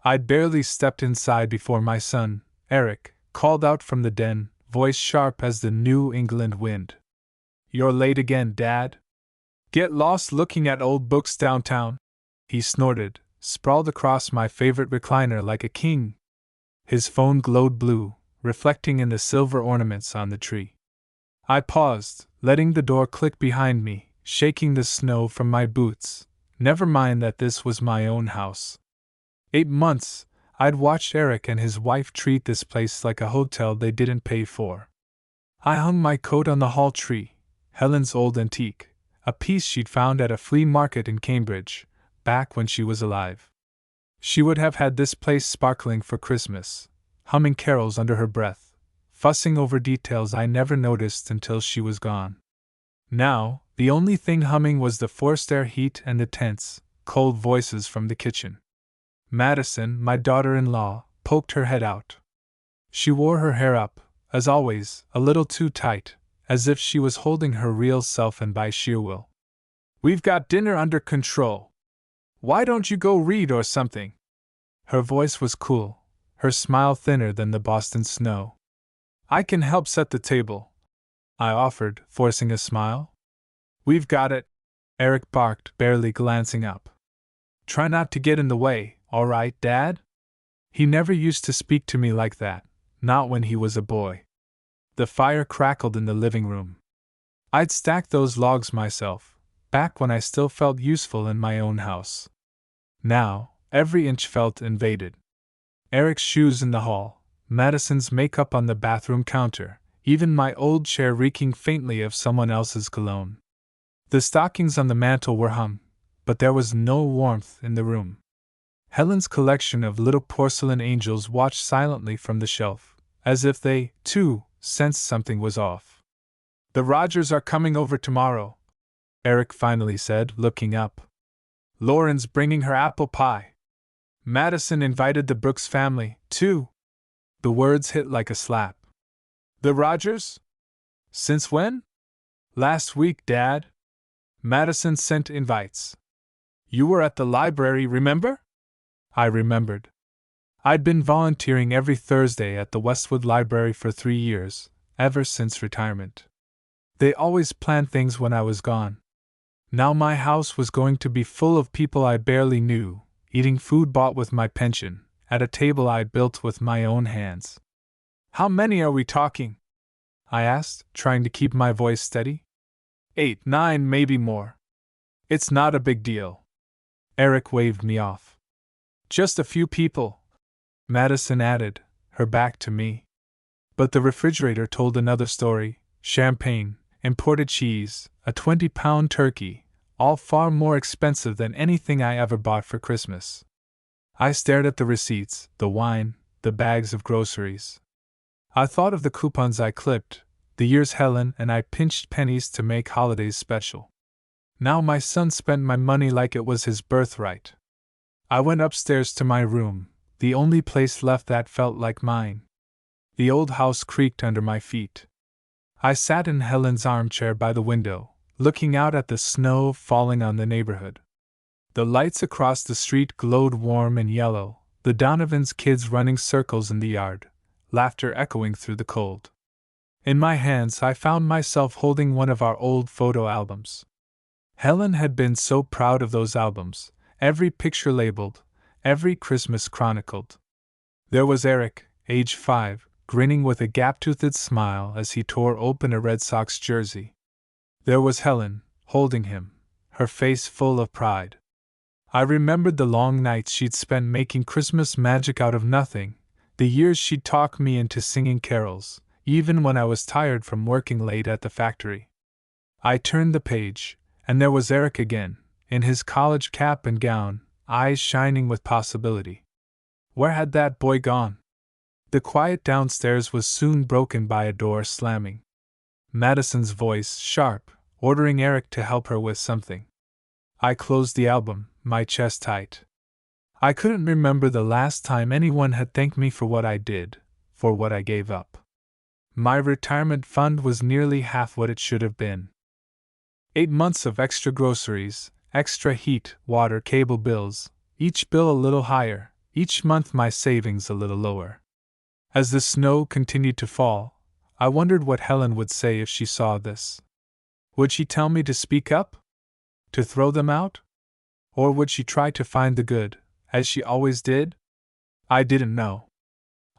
I'd barely stepped inside before my son, Eric, called out from the den, voice sharp as the New England wind. "You're late again, Dad. Get lost looking at old books downtown?" He snorted, sprawled across my favorite recliner like a king. His phone glowed blue, reflecting in the silver ornaments on the tree. I paused, letting the door click behind me, shaking the snow from my boots. Never mind that this was my own house. 8 months, I'd watched Eric and his wife treat this place like a hotel they didn't pay for. I hung my coat on the hall tree, Helen's old antique, a piece she'd found at a flea market in Cambridge, back when she was alive. She would have had this place sparkling for Christmas, humming carols under her breath, fussing over details I never noticed until she was gone. Now, the only thing humming was the forced air heat and the tense, cold voices from the kitchen. Madison, my daughter-in-law, poked her head out. She wore her hair up, as always, a little too tight, as if she was holding her real self and by sheer will. "We've got dinner under control. Why don't you go read or something?" Her voice was cool, her smile thinner than the Boston snow. "I can help set the table," I offered, forcing a smile. "We've got it," Eric barked, barely glancing up. "Try not to get in the way, all right, Dad?" He never used to speak to me like that, not when he was a boy. The fire crackled in the living room. I'd stacked those logs myself, back when I still felt useful in my own house. Now, every inch felt invaded. Eric's shoes in the hall, Madison's makeup on the bathroom counter, even my old chair reeking faintly of someone else's cologne. The stockings on the mantel were hung, but there was no warmth in the room. Helen's collection of little porcelain angels watched silently from the shelf, as if they, too, sensed something was off. "The Rogers are coming over tomorrow," Eric finally said, looking up. "Lauren's bringing her apple pie. Madison invited the Brooks family, too." The words hit like a slap. "The Rogers? Since when?" "Last week, Dad. Madison sent invites. You were at the library, remember?" I remembered. I'd been volunteering every Thursday at the Westwood Library for 3 years, ever since retirement. They always planned things when I was gone. Now my house was going to be full of people I barely knew, eating food bought with my pension, at a table I'd built with my own hands. "How many are we talking?" I asked, trying to keep my voice steady. 8, 9, maybe more. It's not a big deal." Eric waved me off. "Just a few people," Madison added, her back to me. But the refrigerator told another story: champagne, imported cheese, a 20-pound turkey, all far more expensive than anything I ever bought for Christmas. I stared at the receipts, the wine, the bags of groceries. I thought of the coupons I clipped, the years Helen and I pinched pennies to make holidays special. Now my son spent my money like it was his birthright. I went upstairs to my room, the only place left that felt like mine. The old house creaked under my feet. I sat in Helen's armchair by the window, looking out at the snow falling on the neighborhood. The lights across the street glowed warm and yellow, the Donovans' kids running circles in the yard, laughter echoing through the cold. In my hands I found myself holding one of our old photo albums. Helen had been so proud of those albums, every picture labeled, every Christmas chronicled. There was Eric, age 5, grinning with a gap-toothed smile as he tore open a Red Sox jersey. There was Helen, holding him, her face full of pride. I remembered the long nights she'd spent making Christmas magic out of nothing, the years she'd talk me into singing carols, even when I was tired from working late at the factory. I turned the page, and there was Eric again, in his college cap and gown, eyes shining with possibility. Where had that boy gone? The quiet downstairs was soon broken by a door slamming. Madison's voice, sharp, ordering Eric to help her with something. I closed the album, my chest tight. I couldn't remember the last time anyone had thanked me for what I did, for what I gave up. My retirement fund was nearly half what it should have been. 8 months of extra groceries, extra heat, water, cable bills, each bill a little higher, each month my savings a little lower. As the snow continued to fall, I wondered what Helen would say if she saw this. Would she tell me to speak up? To throw them out? Or would she try to find the good, as she always did? I didn't know.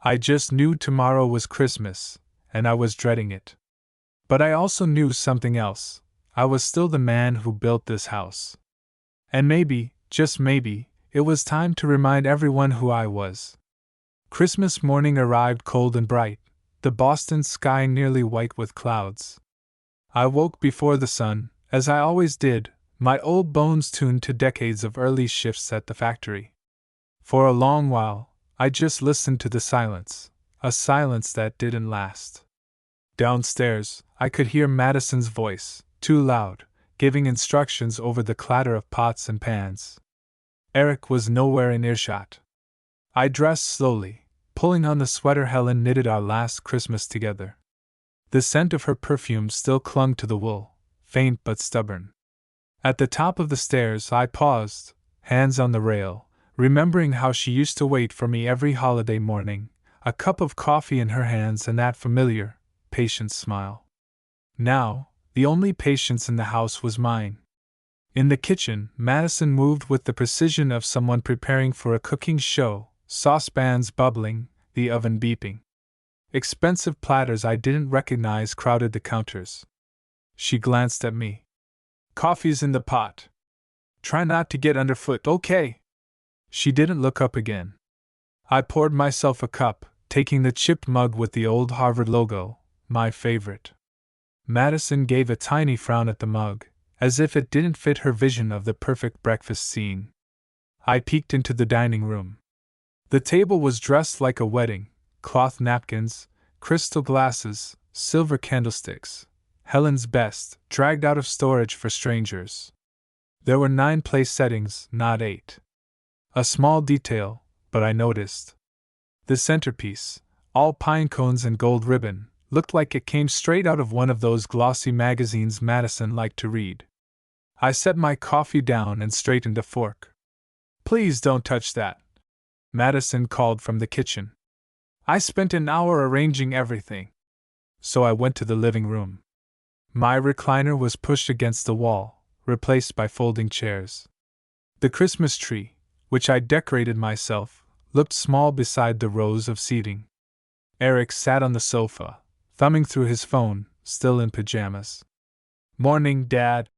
I just knew tomorrow was Christmas, and I was dreading it. But I also knew something else. I was still the man who built this house. And maybe, just maybe, it was time to remind everyone who I was. Christmas morning arrived cold and bright, the Boston sky nearly white with clouds. I woke before the sun, as I always did, my old bones tuned to decades of early shifts at the factory. For a long while, I just listened to the silence, a silence that didn't last. Downstairs, I could hear Madison's voice, too loud, giving instructions over the clatter of pots and pans. Eric was nowhere in earshot. I dressed slowly, pulling on the sweater Helen knitted our last Christmas together. The scent of her perfume still clung to the wool, faint but stubborn. At the top of the stairs I paused, hands on the rail, remembering how she used to wait for me every holiday morning, a cup of coffee in her hands and that familiar, patient smile. Now, the only patience in the house was mine. In the kitchen, Madison moved with the precision of someone preparing for a cooking show, saucepans bubbling, the oven beeping. Expensive platters I didn't recognize crowded the counters. She glanced at me. "Coffee's in the pot. Try not to get underfoot, okay?" She didn't look up again. I poured myself a cup, taking the chipped mug with the old Harvard logo, my favorite. Madison gave a tiny frown at the mug, as if it didn't fit her vision of the perfect breakfast scene. I peeked into the dining room. The table was dressed like a wedding, cloth napkins, crystal glasses, silver candlesticks, Helen's best, dragged out of storage for strangers. There were 9 place settings, not 8. A small detail, but I noticed. The centerpiece, all pine cones and gold ribbon, looked like it came straight out of one of those glossy magazines Madison liked to read. I set my coffee down and straightened a fork. "Please don't touch that," Madison called from the kitchen. "I spent an hour arranging everything." So I went to the living room. My recliner was pushed against the wall, replaced by folding chairs. The Christmas tree, which I decorated myself, looked small beside the rows of seating. Eric sat on the sofa, thumbing through his phone, still in pajamas. "Morning, Dad,"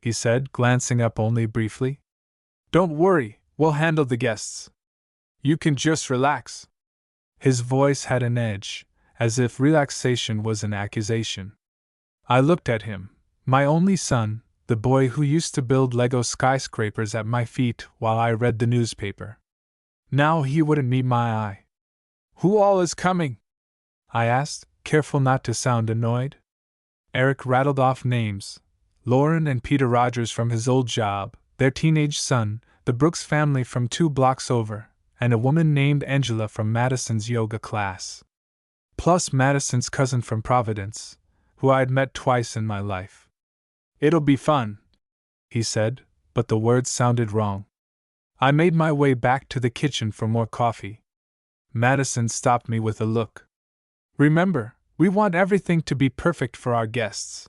he said, glancing up only briefly. "Don't worry, we'll handle the guests. You can just relax." His voice had an edge, as if relaxation was an accusation. I looked at him, my only son, the boy who used to build Lego skyscrapers at my feet while I read the newspaper. Now he wouldn't meet my eye. "Who all is coming?" I asked, careful not to sound annoyed. Eric rattled off names: Lauren and Peter Rogers from his old job, their teenage son, the Brooks family from 2 blocks over, and a woman named Angela from Madison's yoga class. Plus Madison's cousin from Providence, who I'd met twice in my life. "It'll be fun," he said, but the words sounded wrong. I made my way back to the kitchen for more coffee. Madison stopped me with a look. "Remember, we want everything to be perfect for our guests.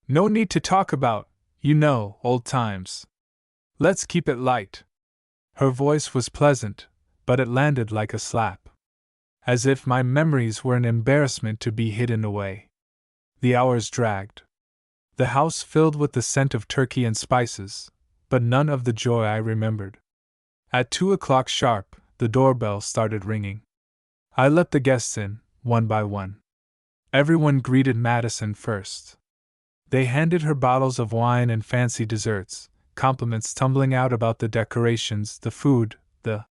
No need to talk about, old times. Let's keep it light." Her voice was pleasant, but it landed like a slap. As if my memories were an embarrassment to be hidden away. The hours dragged. The house filled with the scent of turkey and spices, but none of the joy I remembered. At 2 o'clock sharp, the doorbell started ringing. I let the guests in, one by one. Everyone greeted Madison first. They handed her bottles of wine and fancy desserts, compliments tumbling out about the decorations, the food, the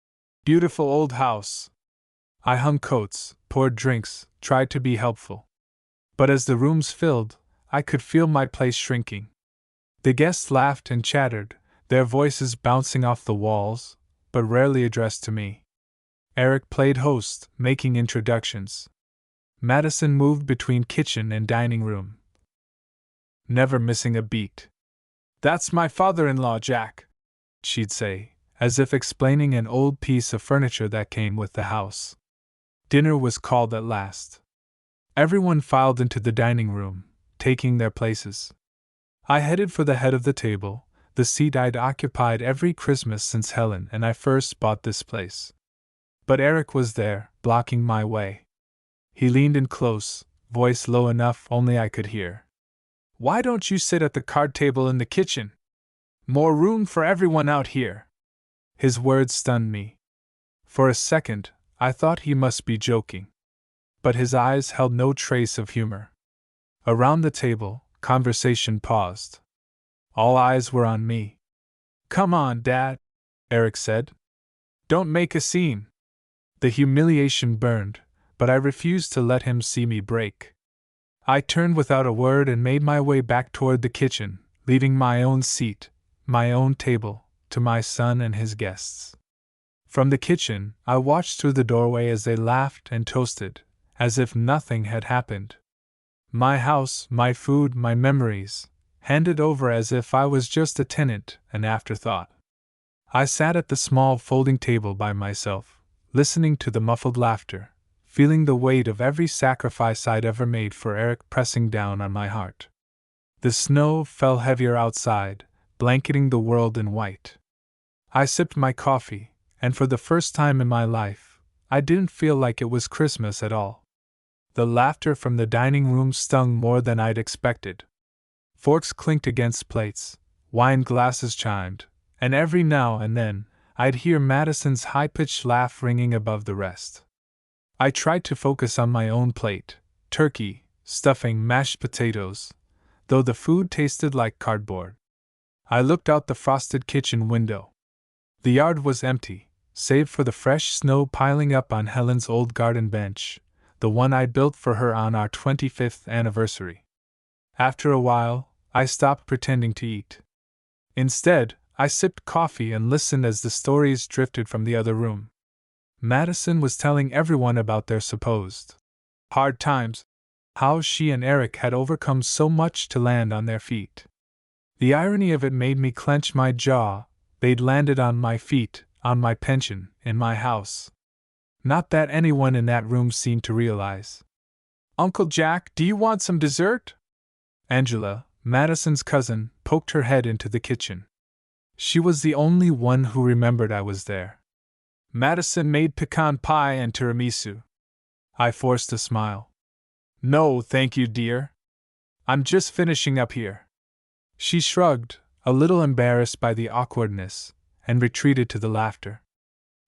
beautiful old house. I hung coats, poured drinks, tried to be helpful. But as the rooms filled, I could feel my place shrinking. The guests laughed and chattered, their voices bouncing off the walls, but rarely addressed to me. Eric played host, making introductions. Madison moved between kitchen and dining room, never missing a beat. "That's my father-in-law, Jack," she'd say, as if explaining an old piece of furniture that came with the house. Dinner was called at last. Everyone filed into the dining room, taking their places. I headed for the head of the table, the seat I'd occupied every Christmas since Helen and I first bought this place. But Eric was there, blocking my way. He leaned in close, voice low enough only I could hear. "Why don't you sit at the card table in the kitchen? More room for everyone out here." His words stunned me. For a second, I thought he must be joking. But his eyes held no trace of humor. Around the table, conversation paused. All eyes were on me. "Come on, Dad," Eric said. "Don't make a scene." The humiliation burned, but I refused to let him see me break. I turned without a word and made my way back toward the kitchen, leaving my own seat, my own table, to my son and his guests. From the kitchen, I watched through the doorway as they laughed and toasted, as if nothing had happened. My house, my food, my memories, handed over as if I was just a tenant, an afterthought. I sat at the small folding table by myself, listening to the muffled laughter, feeling the weight of every sacrifice I'd ever made for Eric pressing down on my heart. The snow fell heavier outside, blanketing the world in white. I sipped my coffee, and for the first time in my life, I didn't feel like it was Christmas at all. The laughter from the dining room stung more than I'd expected. Forks clinked against plates, wine glasses chimed, and every now and then, I'd hear Madison's high-pitched laugh ringing above the rest. I tried to focus on my own plate: turkey, stuffing, mashed potatoes, though the food tasted like cardboard. I looked out the frosted kitchen window. The yard was empty, save for the fresh snow piling up on Helen's old garden bench, the one I'd built for her on our 25th anniversary. After a while, I stopped pretending to eat. Instead, I sipped coffee and listened as the stories drifted from the other room. Madison was telling everyone about their supposed hard times, how she and Eric had overcome so much to land on their feet. The irony of it made me clench my jaw. They'd landed on my feet, on my pension, in my house. Not that anyone in that room seemed to realize. "Uncle Jack, do you want some dessert?" Angela, Madison's cousin, poked her head into the kitchen. She was the only one who remembered I was there. "Madison made pecan pie and tiramisu." I forced a smile. "No, thank you, dear. I'm just finishing up here." She shrugged, a little embarrassed by the awkwardness, and retreated to the laughter.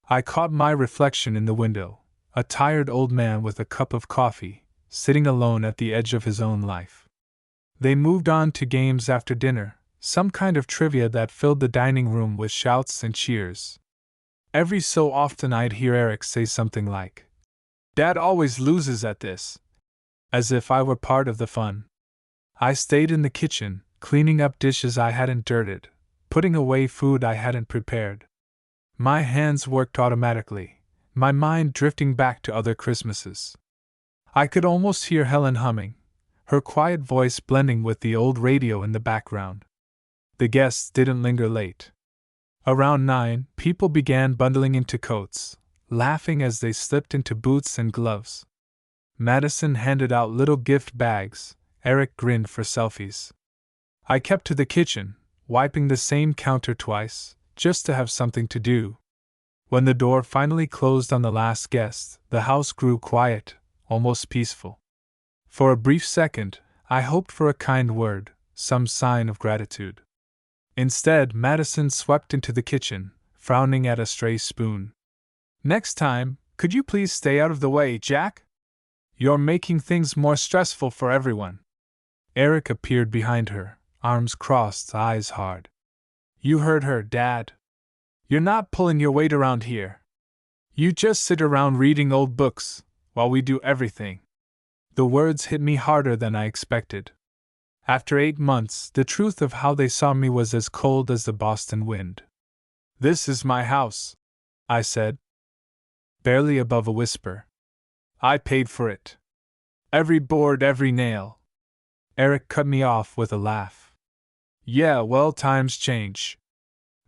I caught my reflection in the window, a tired old man with a cup of coffee, sitting alone at the edge of his own life. They moved on to games after dinner, some kind of trivia that filled the dining room with shouts and cheers. Every so often I'd hear Eric say something like, "Dad always loses at this," as if I were part of the fun. I stayed in the kitchen, cleaning up dishes I hadn't dirted, putting away food I hadn't prepared. My hands worked automatically, my mind drifting back to other Christmases. I could almost hear Helen humming, her quiet voice blending with the old radio in the background. The guests didn't linger late. Around 9, people began bundling into coats, laughing as they slipped into boots and gloves. Madison handed out little gift bags, Eric grinned for selfies. I kept to the kitchen, wiping the same counter twice, just to have something to do. When the door finally closed on the last guest, the house grew quiet, almost peaceful. For a brief second, I hoped for a kind word, some sign of gratitude. Instead, Madison swept into the kitchen, frowning at a stray spoon. "Next time, could you please stay out of the way, Jack? You're making things more stressful for everyone." Eric appeared behind her, arms crossed, eyes hard. "You heard her, Dad. You're not pulling your weight around here. You just sit around reading old books, while we do everything." The words hit me harder than I expected. After 8 months, the truth of how they saw me was as cold as the Boston wind. "This is my house," I said, barely above a whisper. "I paid for it. Every board, every nail." Eric cut me off with a laugh. "Yeah, well, times change.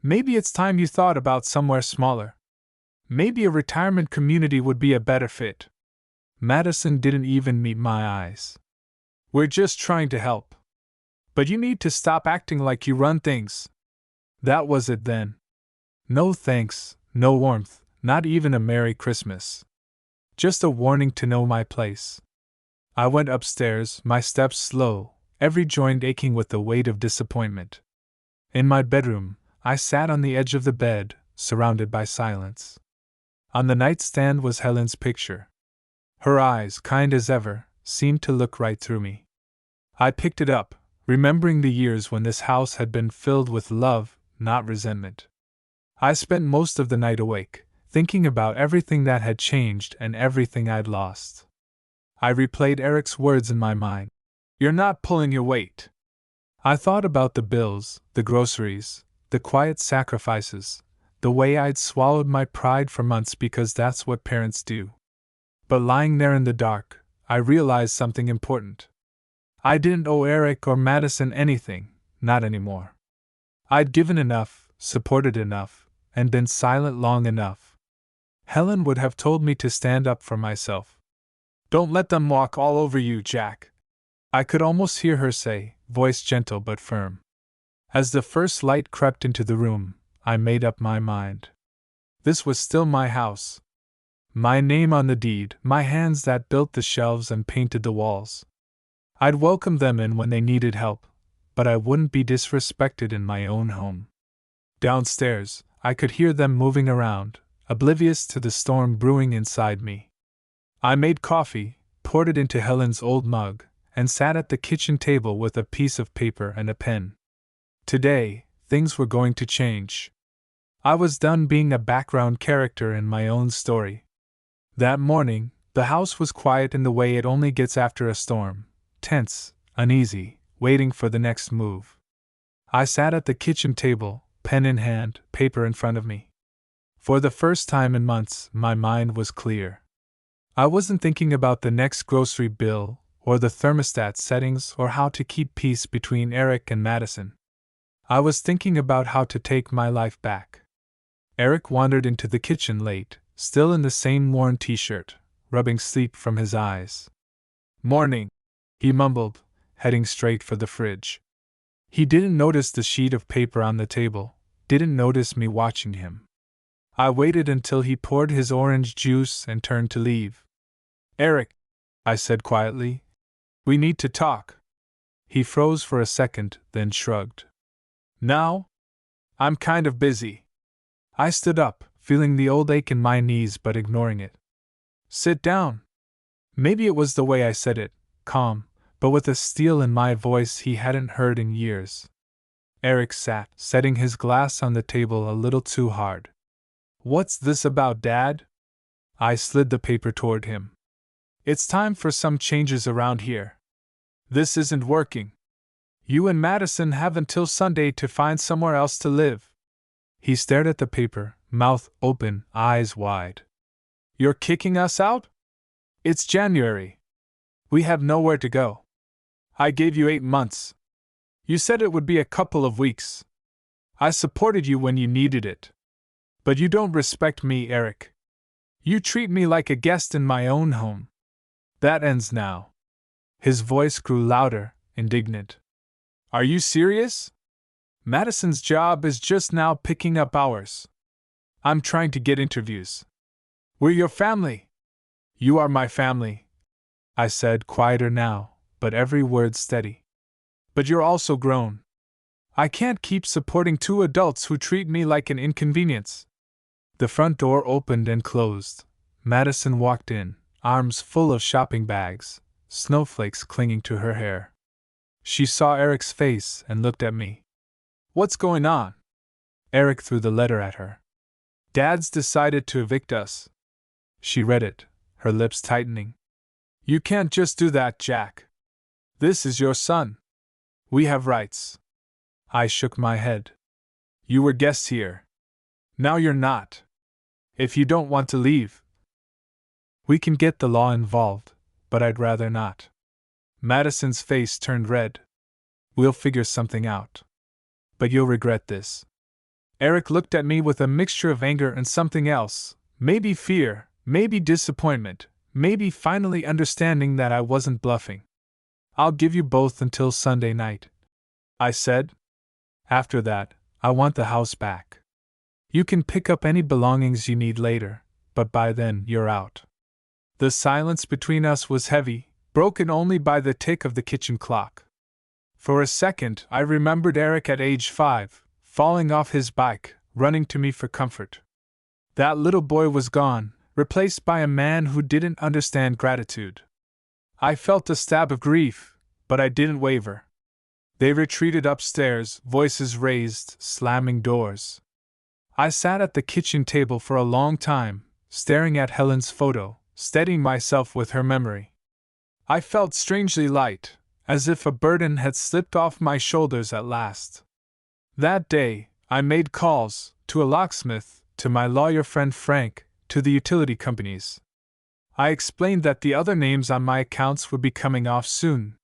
Maybe it's time you thought about somewhere smaller. Maybe a retirement community would be a better fit. Madison didn't even meet my eyes. We're just trying to help. But you need to stop acting like you run things. That was it then. No thanks, no warmth, not even a Merry Christmas. Just a warning to know my place. I went upstairs, my steps slow, every joint aching with the weight of disappointment. In my bedroom, I sat on the edge of the bed, surrounded by silence. On the nightstand was Helen's picture. Her eyes, kind as ever, seemed to look right through me. I picked it up, remembering the years when this house had been filled with love, not resentment. I spent most of the night awake, thinking about everything that had changed and everything I'd lost. I replayed Eric's words in my mind. You're not pulling your weight. I thought about the bills, the groceries, the quiet sacrifices, the way I'd swallowed my pride for months because that's what parents do. But lying there in the dark, I realized something important. I didn't owe Eric or Madison anything, not anymore. I'd given enough, supported enough, and been silent long enough. Helen would have told me to stand up for myself. Don't let them walk all over you, Jack. I could almost hear her say, voice gentle but firm. As the first light crept into the room, I made up my mind. This was still my house. My name on the deed, my hands that built the shelves and painted the walls. I'd welcome them in when they needed help, but I wouldn't be disrespected in my own home. Downstairs, I could hear them moving around, oblivious to the storm brewing inside me. I made coffee, poured it into Helen's old mug, and sat at the kitchen table with a piece of paper and a pen. Today, things were going to change. I was done being a background character in my own story. That morning, the house was quiet in the way it only gets after a storm, tense, uneasy, waiting for the next move. I sat at the kitchen table, pen in hand, paper in front of me. For the first time in months, my mind was clear. I wasn't thinking about the next grocery bill, or the thermostat settings, or how to keep peace between Eric and Madison. I was thinking about how to take my life back. Eric wandered into the kitchen late, still in the same worn t-shirt, rubbing sleep from his eyes. Morning, he mumbled, heading straight for the fridge. He didn't notice the sheet of paper on the table, didn't notice me watching him. I waited until he poured his orange juice and turned to leave. Eric, I said quietly, we need to talk. He froze for a second, then shrugged. Now? I'm kind of busy. I stood up, feeling the old ache in my knees but ignoring it. Sit down. Maybe it was the way I said it, calm, but with a steel in my voice he hadn't heard in years. Eric sat, setting his glass on the table a little too hard. What's this about, Dad? I slid the paper toward him. It's time for some changes around here. This isn't working. You and Madison have until Sunday to find somewhere else to live. He stared at the paper, mouth open, eyes wide. You're kicking us out? It's January. We have nowhere to go. I gave you 8 months. You said it would be a couple of weeks. I supported you when you needed it. But you don't respect me, Eric. You treat me like a guest in my own home. That ends now. His voice grew louder, indignant. Are you serious? Madison's job is just now picking up ours. I'm trying to get interviews. We're your family. You are my family, I said, quieter now, but every word steady. But you're also grown. I can't keep supporting 2 adults who treat me like an inconvenience. The front door opened and closed. Madison walked in, arms full of shopping bags, snowflakes clinging to her hair. She saw Eric's face and looked at me. What's going on? Eric threw the letter at her. Dad's decided to evict us. She read it, her lips tightening. You can't just do that, Jack. This is your son. We have rights. I shook my head. You were guests here. Now you're not. If you don't want to leave, we can get the law involved, but I'd rather not. Madison's face turned red. We'll figure something out. But you'll regret this. Eric looked at me with a mixture of anger and something else, maybe fear, maybe disappointment, maybe finally understanding that I wasn't bluffing. "I'll give you both until Sunday night," I said. "After that, I want the house back. You can pick up any belongings you need later, but by then you're out." The silence between us was heavy, broken only by the tick of the kitchen clock. For a second, I remembered Eric at age 5, falling off his bike, running to me for comfort. That little boy was gone, replaced by a man who didn't understand gratitude. I felt a stab of grief, but I didn't waver. They retreated upstairs, voices raised, slamming doors. I sat at the kitchen table for a long time, staring at Helen's photo, steadying myself with her memory. I felt strangely light, as if a burden had slipped off my shoulders at last. That day, I made calls, to a locksmith, to my lawyer friend Frank, to the utility companies. I explained that the other names on my accounts would be coming off soon.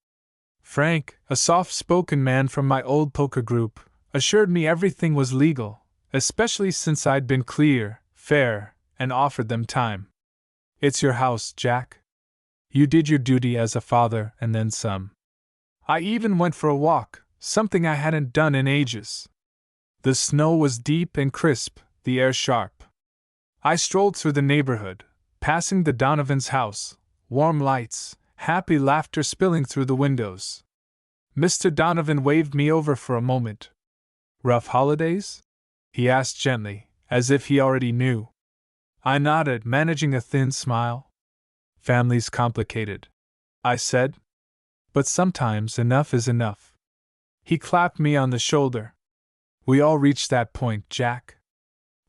Frank, a soft-spoken man from my old poker group, assured me everything was legal, especially since I'd been clear, fair, and offered them time. "It's your house, Jack. You did your duty as a father and then some." I even went for a walk, something I hadn't done in ages. The snow was deep and crisp, the air sharp. I strolled through the neighborhood, passing the Donovans' house, warm lights, happy laughter spilling through the windows. Mr. Donovan waved me over for a moment. "Rough holidays?" he asked gently, as if he already knew. I nodded, managing a thin smile. "Family's complicated," I said. "But sometimes enough is enough." He clapped me on the shoulder. "We all reach that point, Jack.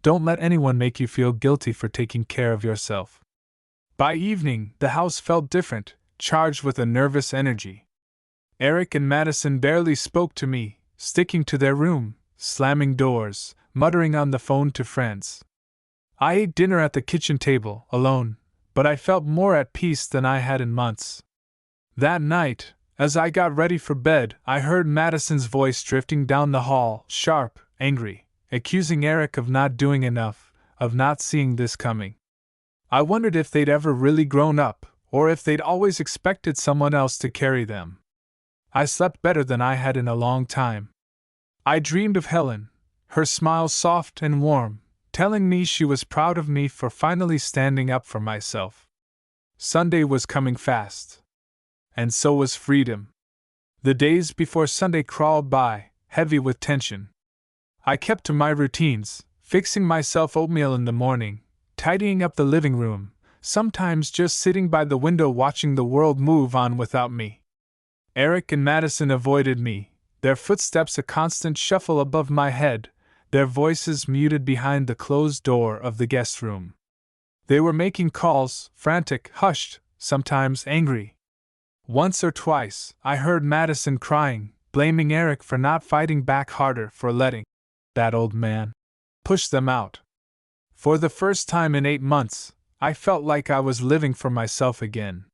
Don't let anyone make you feel guilty for taking care of yourself." By evening, the house felt different, charged with a nervous energy. Eric and Madison barely spoke to me, sticking to their room, slamming doors, muttering on the phone to friends. I ate dinner at the kitchen table, alone, but I felt more at peace than I had in months. That night, as I got ready for bed, I heard Madison's voice drifting down the hall, sharp, angry, accusing Eric of not doing enough, of not seeing this coming. I wondered if they'd ever really grown up, or if they'd always expected someone else to carry them. I slept better than I had in a long time. I dreamed of Helen, her smile soft and warm, telling me she was proud of me for finally standing up for myself. Sunday was coming fast. And so was freedom. The days before Sunday crawled by, heavy with tension. I kept to my routines, fixing myself oatmeal in the morning, tidying up the living room, sometimes just sitting by the window watching the world move on without me. Eric and Madison avoided me, their footsteps a constant shuffle above my head, their voices muted behind the closed door of the guest room. They were making calls, frantic, hushed, sometimes angry. Once or twice, I heard Madison crying, blaming Eric for not fighting back harder, for letting that old man push them out. For the first time in 8 months, I felt like I was living for myself again.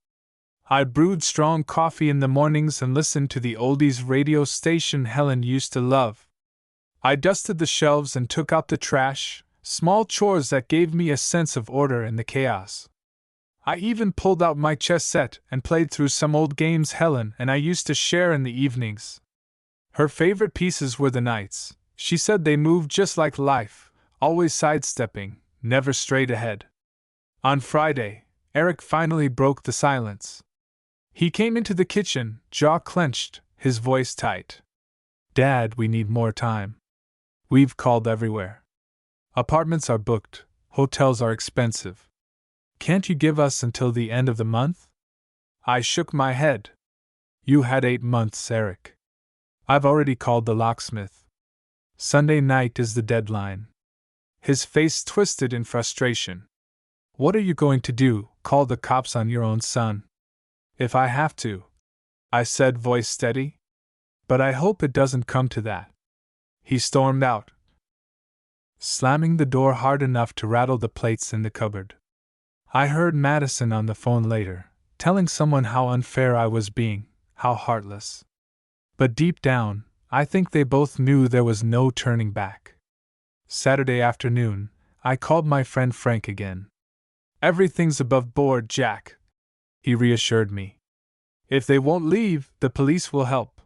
I brewed strong coffee in the mornings and listened to the oldies radio station Helen used to love. I dusted the shelves and took out the trash, small chores that gave me a sense of order in the chaos. I even pulled out my chess set and played through some old games Helen and I used to share in the evenings. Her favorite pieces were the knights. She said they moved just like life, always sidestepping, never straight ahead. On Friday, Eric finally broke the silence. He came into the kitchen, jaw clenched, his voice tight. "Dad, we need more time. We've called everywhere. Apartments are booked, hotels are expensive. Can't you give us until the end of the month?" I shook my head. "You had 8 months, Eric. I've already called the locksmith. Sunday night is the deadline." His face twisted in frustration. "What are you going to do, call the cops on your own son?" "If I have to," I said, voice steady. "But I hope it doesn't come to that." He stormed out, slamming the door hard enough to rattle the plates in the cupboard. I heard Madison on the phone later, telling someone how unfair I was being, how heartless. But deep down, I think they both knew there was no turning back. Saturday afternoon, I called my friend Frank again. "Everything's above board, Jack," he reassured me. "If they won't leave, the police will help.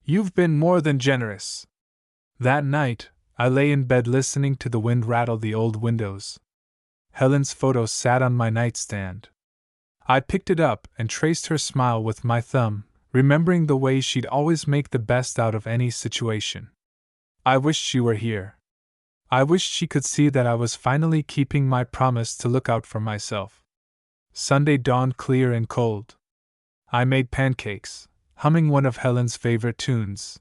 You've been more than generous." That night, I lay in bed listening to the wind rattle the old windows. Helen's photo sat on my nightstand. I picked it up and traced her smile with my thumb, remembering the way she'd always make the best out of any situation. I wished she were here. I wished she could see that I was finally keeping my promise to look out for myself. Sunday dawned clear and cold. I made pancakes, humming one of Helen's favorite tunes.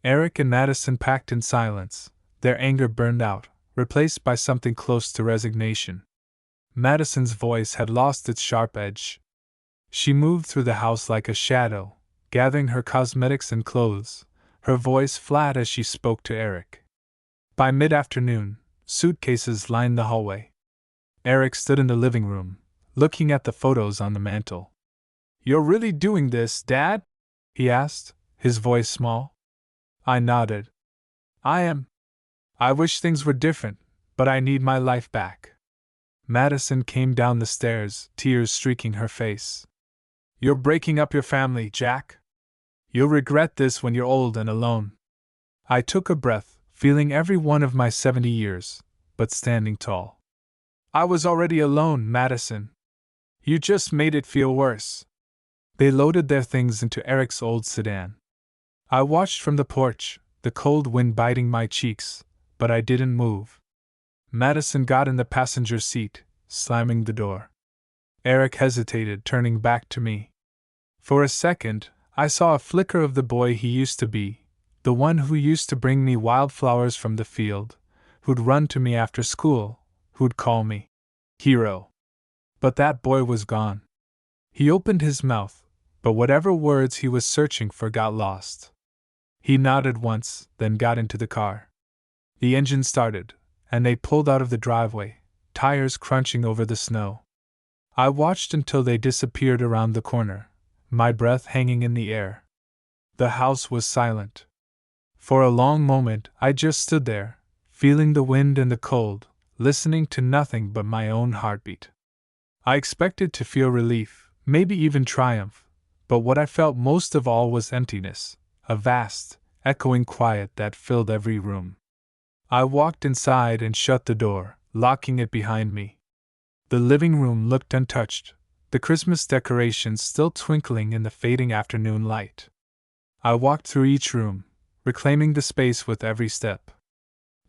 Eric and Madison packed in silence, their anger burned out, replaced by something close to resignation. Madison's voice had lost its sharp edge. She moved through the house like a shadow, gathering her cosmetics and clothes, her voice flat as she spoke to Eric. By mid-afternoon, suitcases lined the hallway. Eric stood in the living room, looking at the photos on the mantel. "You're really doing this, Dad?" he asked, his voice small. I nodded. "I am. I wish things were different, but I need my life back." Madison came down the stairs, tears streaking her face. "You're breaking up your family, Jack. You'll regret this when you're old and alone." I took a breath, feeling every one of my 70 years, but standing tall. "I was already alone, Madison. You just made it feel worse." They loaded their things into Eric's old sedan. I watched from the porch, the cold wind biting my cheeks, but I didn't move. Madison got in the passenger seat, slamming the door. Eric hesitated, turning back to me. For a second, I saw a flicker of the boy he used to be, the one who used to bring me wildflowers from the field, who'd run to me after school, who'd call me hero. But that boy was gone. He opened his mouth, but whatever words he was searching for got lost. He nodded once, then got into the car. The engine started, and they pulled out of the driveway, tires crunching over the snow. I watched until they disappeared around the corner, my breath hanging in the air. The house was silent. For a long moment I just stood there, feeling the wind and the cold, listening to nothing but my own heartbeat. I expected to feel relief, maybe even triumph, but what I felt most of all was emptiness, a vast, echoing quiet that filled every room. I walked inside and shut the door, locking it behind me. The living room looked untouched, the Christmas decorations still twinkling in the fading afternoon light. I walked through each room, reclaiming the space with every step.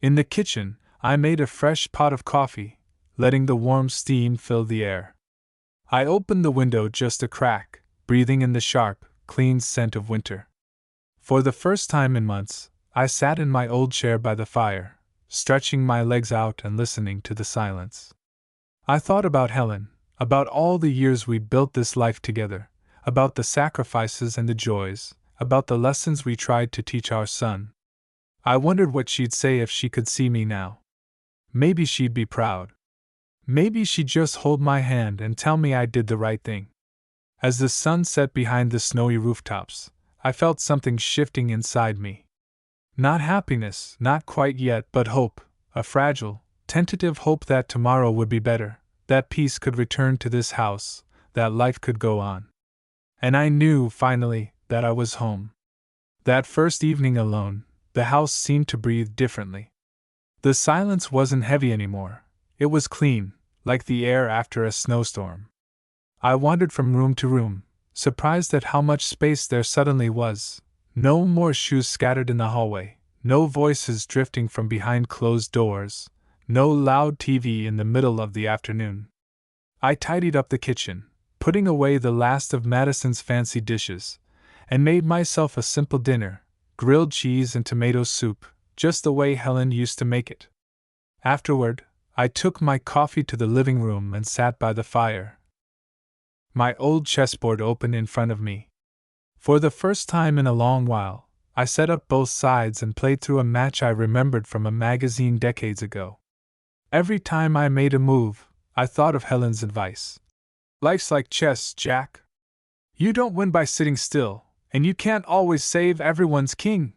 In the kitchen, I made a fresh pot of coffee, letting the warm steam fill the air. I opened the window just a crack, breathing in the sharp, clean scent of winter. For the first time in months, I sat in my old chair by the fire, stretching my legs out and listening to the silence. I thought about Helen, about all the years we built this life together, about the sacrifices and the joys, about the lessons we tried to teach our son. I wondered what she'd say if she could see me now. Maybe she'd be proud. Maybe she'd just hold my hand and tell me I did the right thing. As the sun set behind the snowy rooftops, I felt something shifting inside me. Not happiness, not quite yet, but hope, a fragile, tentative hope that tomorrow would be better, that peace could return to this house, that life could go on. And I knew, finally, that I was home. That first evening alone, the house seemed to breathe differently. The silence wasn't heavy anymore. It was clean, like the air after a snowstorm. I wandered from room to room, surprised at how much space there suddenly was. No more shoes scattered in the hallway, no voices drifting from behind closed doors, no loud TV in the middle of the afternoon. I tidied up the kitchen, putting away the last of Madison's fancy dishes, and made myself a simple dinner, grilled cheese and tomato soup, just the way Helen used to make it. Afterward, I took my coffee to the living room and sat by the fire. My old chessboard open in front of me. For the first time in a long while, I set up both sides and played through a match I remembered from a magazine decades ago. Every time I made a move, I thought of Helen's advice. "Life's like chess, Jack. You don't win by sitting still, and you can't always save everyone's king."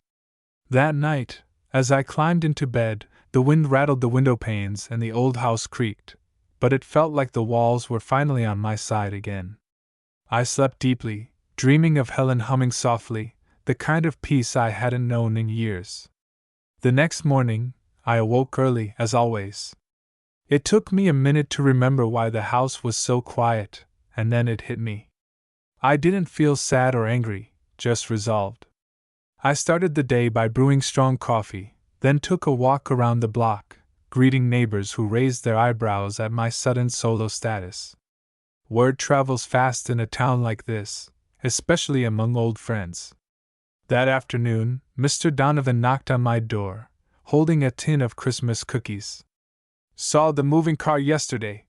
That night, as I climbed into bed, The wind rattled the window panes and the old house creaked, but it felt like the walls were finally on my side again. I slept deeply, dreaming of Helen humming softly, the kind of peace I hadn't known in years. The next morning, I awoke early, as always. It took me a minute to remember why the house was so quiet, and then it hit me. I didn't feel sad or angry, just resolved. I started the day by brewing strong coffee, then took a walk around the block, greeting neighbors who raised their eyebrows at my sudden solo status. Word travels fast in a town like this, especially among old friends. That afternoon, Mr. Donovan knocked on my door, holding a tin of Christmas cookies. "Saw the moving car yesterday,"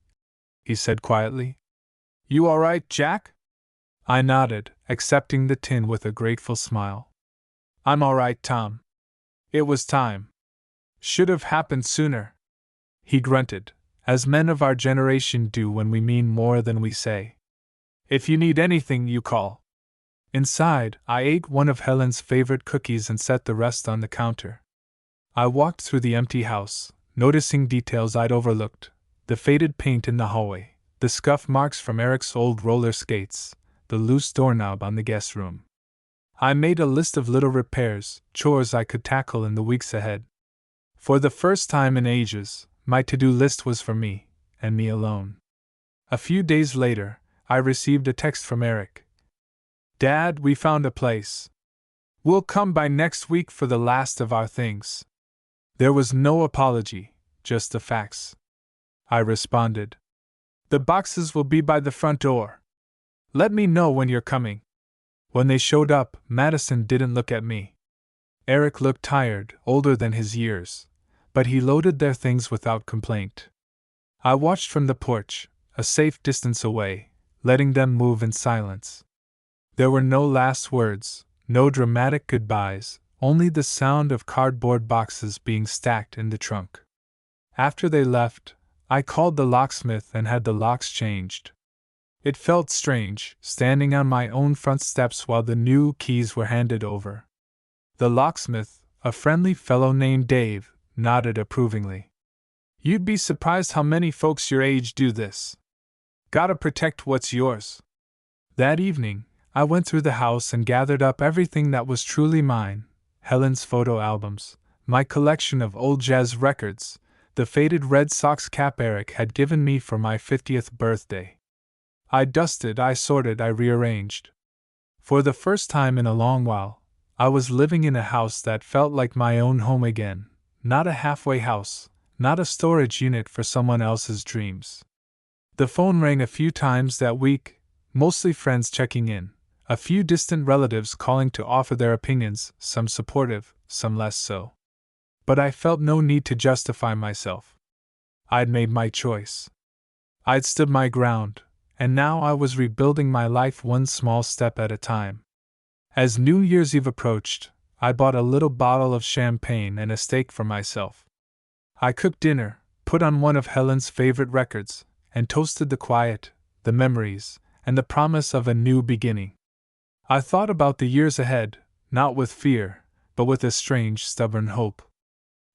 he said quietly. "You all right, Jack?" I nodded, accepting the tin with a grateful smile. "I'm all right, Tom. It was time. Should have happened sooner." He grunted, as men of our generation do when we mean more than we say. "If you need anything, you call." Inside, I ate one of Helen's favorite cookies and set the rest on the counter. I walked through the empty house, noticing details I'd overlooked: the faded paint in the hallway, the scuff marks from Eric's old roller skates, the loose doorknob on the guest room. I made a list of little repairs, chores I could tackle in the weeks ahead. For the first time in ages, my to-do list was for me, and me alone. A few days later, I received a text from Eric. "Dad, we found a place. We'll come by next week for the last of our things." There was no apology, just the facts. I responded. "The boxes will be by the front door. Let me know when you're coming." When they showed up, Madison didn't look at me. Eric looked tired, older than his years, but he loaded their things without complaint. I watched from the porch, a safe distance away, letting them move in silence. There were no last words, no dramatic goodbyes, only the sound of cardboard boxes being stacked in the trunk. After they left, I called the locksmith and had the locks changed. It felt strange, standing on my own front steps while the new keys were handed over. The locksmith, a friendly fellow named Dave, nodded approvingly. "You'd be surprised how many folks your age do this. Gotta protect what's yours." That evening, I went through the house and gathered up everything that was truly mine: Helen's photo albums, my collection of old jazz records, the faded Red Sox cap Eric had given me for my 50th birthday. I dusted, I sorted, I rearranged. For the first time in a long while, I was living in a house that felt like my own home again, not a halfway house, not a storage unit for someone else's dreams. The phone rang a few times that week, mostly friends checking in, a few distant relatives calling to offer their opinions, some supportive, some less so. But I felt no need to justify myself. I'd made my choice. I'd stood my ground, and now I was rebuilding my life one small step at a time. As New Year's Eve approached, I bought a little bottle of champagne and a steak for myself. I cooked dinner, put on one of Helen's favorite records, and toasted the quiet, the memories, and the promise of a new beginning. I thought about the years ahead, not with fear, but with a strange, stubborn hope.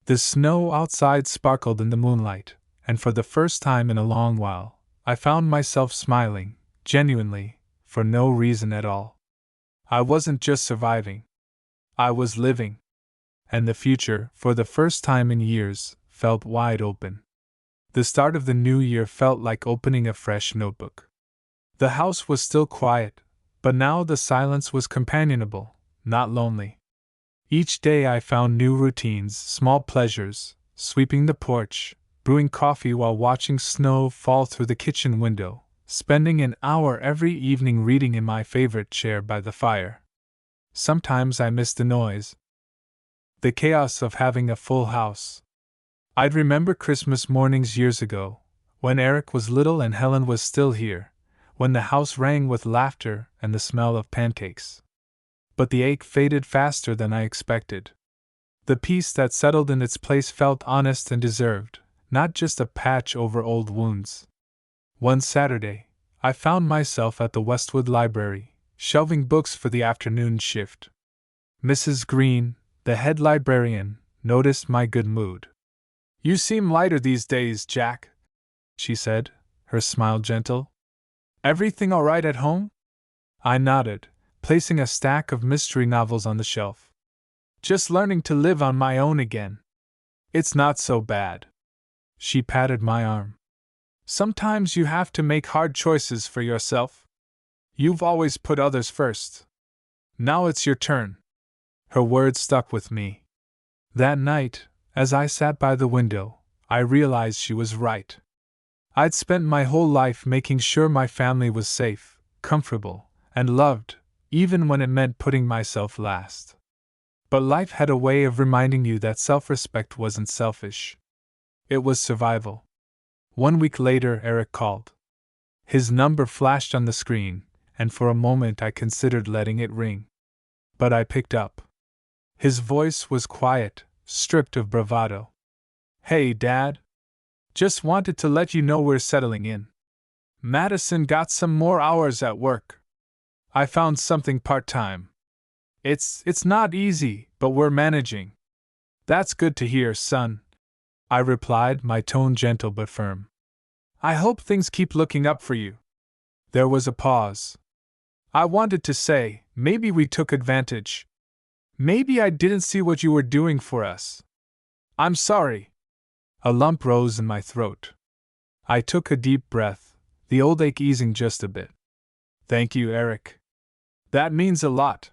The snow outside sparkled in the moonlight, and for the first time in a long while, I found myself smiling, genuinely, for no reason at all. I wasn't just surviving. I was living. And the future, for the first time in years, felt wide open. The start of the new year felt like opening a fresh notebook. The house was still quiet, but now the silence was companionable, not lonely. Each day I found new routines, small pleasures: sweeping the porch, brewing coffee while watching snow fall through the kitchen window, spending an hour every evening reading in my favorite chair by the fire. Sometimes I missed the noise, the chaos of having a full house. I'd remember Christmas mornings years ago, when Eric was little and Helen was still here, when the house rang with laughter and the smell of pancakes. But the ache faded faster than I expected. The peace that settled in its place felt honest and deserved, not just a patch over old wounds. One Saturday, I found myself at the Westwood Library, shelving books for the afternoon shift. Mrs. Green, the head librarian, noticed my good mood. You seem lighter these days, Jack, she said, her smile gentle. Everything all right at home? I nodded, placing a stack of mystery novels on the shelf. Just learning to live on my own again. It's not so bad. She patted my arm. Sometimes you have to make hard choices for yourself. You've always put others first. Now it's your turn. Her words stuck with me. That night, as I sat by the window, I realized she was right. I'd spent my whole life making sure my family was safe, comfortable, and loved, even when it meant putting myself last. But life had a way of reminding you that self-respect wasn't selfish. It was survival. 1 week later, Eric called. His number flashed on the screen, and for a moment I considered letting it ring. But I picked up. His voice was quiet, stripped of bravado. Hey, Dad. Just wanted to let you know we're settling in. Madison got some more hours at work. I found something part-time. It's not easy, but we're managing. That's good to hear, son, I replied, my tone gentle but firm. I hope things keep looking up for you. There was a pause. I wanted to say, maybe we took advantage. Maybe I didn't see what you were doing for us. I'm sorry. A lump rose in my throat. I took a deep breath, the old ache easing just a bit. Thank you, Eric. That means a lot.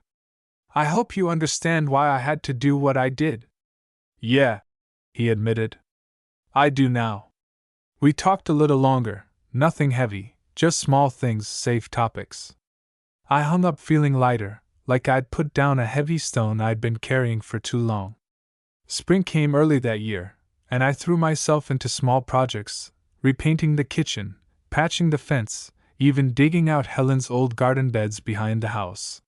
I hope you understand why I had to do what I did. Yeah, he admitted. I do now. We talked a little longer, nothing heavy, just small things, safe topics. I hung up feeling lighter, like I'd put down a heavy stone I'd been carrying for too long. Spring came early that year, and I threw myself into small projects, repainting the kitchen, patching the fence, even digging out Helen's old garden beds behind the house.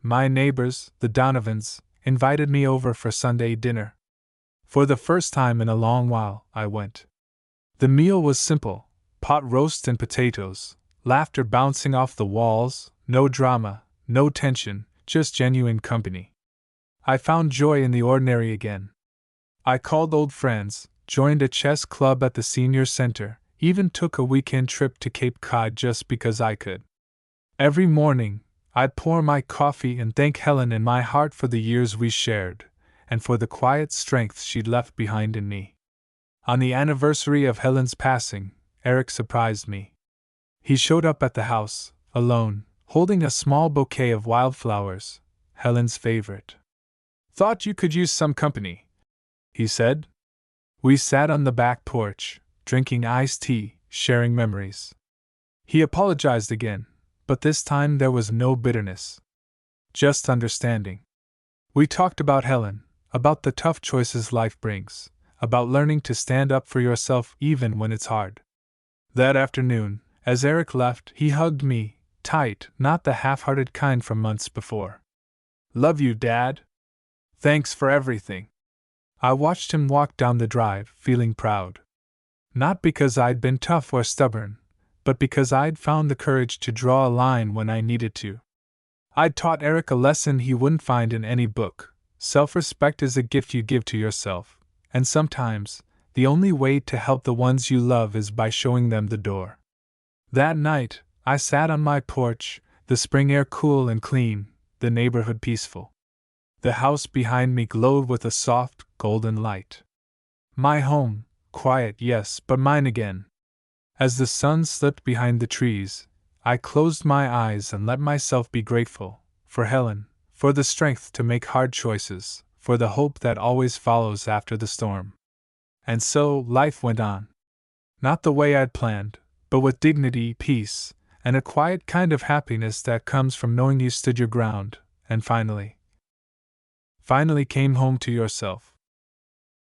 My neighbors, the Donovans, invited me over for Sunday dinner. For the first time in a long while, I went. The meal was simple, pot roast and potatoes, laughter bouncing off the walls, no drama, no tension, just genuine company. I found joy in the ordinary again. I called old friends, joined a chess club at the senior center, even took a weekend trip to Cape Cod just because I could. Every morning, I'd pour my coffee and thank Helen in my heart for the years we shared, and for the quiet strength she'd left behind in me. On the anniversary of Helen's passing, Eric surprised me. He showed up at the house, alone, holding a small bouquet of wildflowers, Helen's favorite. Thought you could use some company, he said. We sat on the back porch, drinking iced tea, sharing memories. He apologized again, but this time there was no bitterness. Just understanding. We talked about Helen, about the tough choices life brings, about learning to stand up for yourself even when it's hard. That afternoon, as Eric left, he hugged me, tight, not the half-hearted kind from months before. Love you, Dad. Thanks for everything. I watched him walk down the drive, feeling proud. Not because I'd been tough or stubborn, but because I'd found the courage to draw a line when I needed to. I'd taught Eric a lesson he wouldn't find in any book. Self-respect is a gift you give to yourself, and sometimes, the only way to help the ones you love is by showing them the door. That night, I sat on my porch, the spring air cool and clean, the neighborhood peaceful. The house behind me glowed with a soft, golden light. My home, quiet, yes, but mine again. As the sun slipped behind the trees, I closed my eyes and let myself be grateful, for Helen, for the strength to make hard choices, for the hope that always follows after the storm. And so, life went on. Not the way I'd planned, but with dignity, peace, and a quiet kind of happiness that comes from knowing you stood your ground, and finally came home to yourself.